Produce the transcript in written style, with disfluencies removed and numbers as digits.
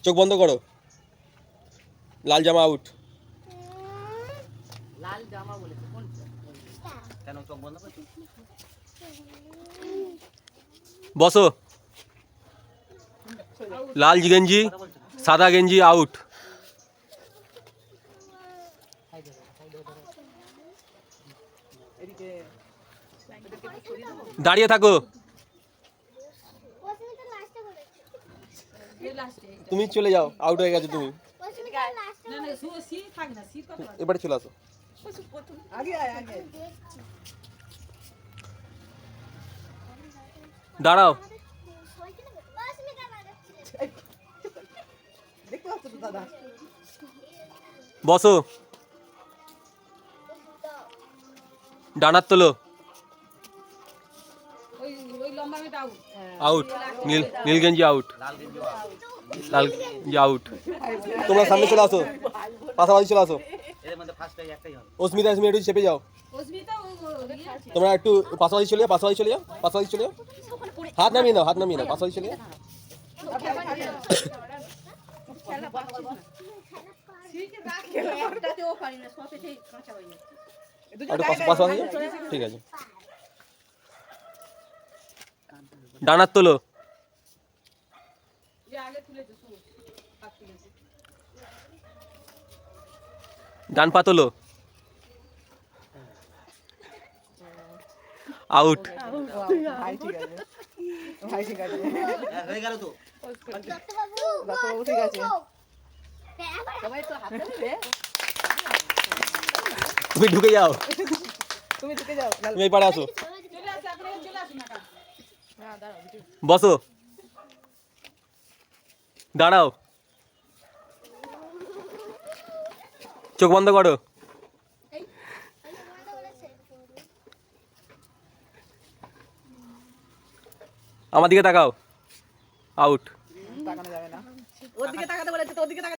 চোখ বন্ধ করো। লাল জামা আউট। লাল জামা বলেছে কোনটা? কেন চোখ বন্ধ করছো? বসো। লাল গেঞ্জি সাদা গেঞ্জি আউট। দাঁড়িয়ে থাকো। তুমি চলে যাও, আউট হয়ে গেছো তুমি। এবারে চলে আসো। দাঁড়াও। বসো। ডানার তোলো। আউট। নীল গেঞ্জি আউট। লাল গেঞ্জি আউট। তোমরা সামনে চলে আসো, পাশাপাশি চলে আসো। অস্মিতা একটু চেপে যাও। তোমরা একটু পাশাপাশি চলে যাও, পাশাপাশি চলে যাও, পাশাপাশি চলে যাও। হাত নামিয়ে নাও, হাত নামিয়ে নাও, পাশাপাশি চলে যাও। পাশাপাশি ঠিক আছে। ডানার তোলো। ডান পা তোলো। আউট। তুমি ঢুকে যাও, তুমি এই পারে আসো। বসো। দাঁড়াও। চোখ বন্ধ করো। আমার দিকে তাকাও। আউট। তাকানো যাবে না, ওর দিকে তাকাতে বলেছে, তোর দিকে তাকাতে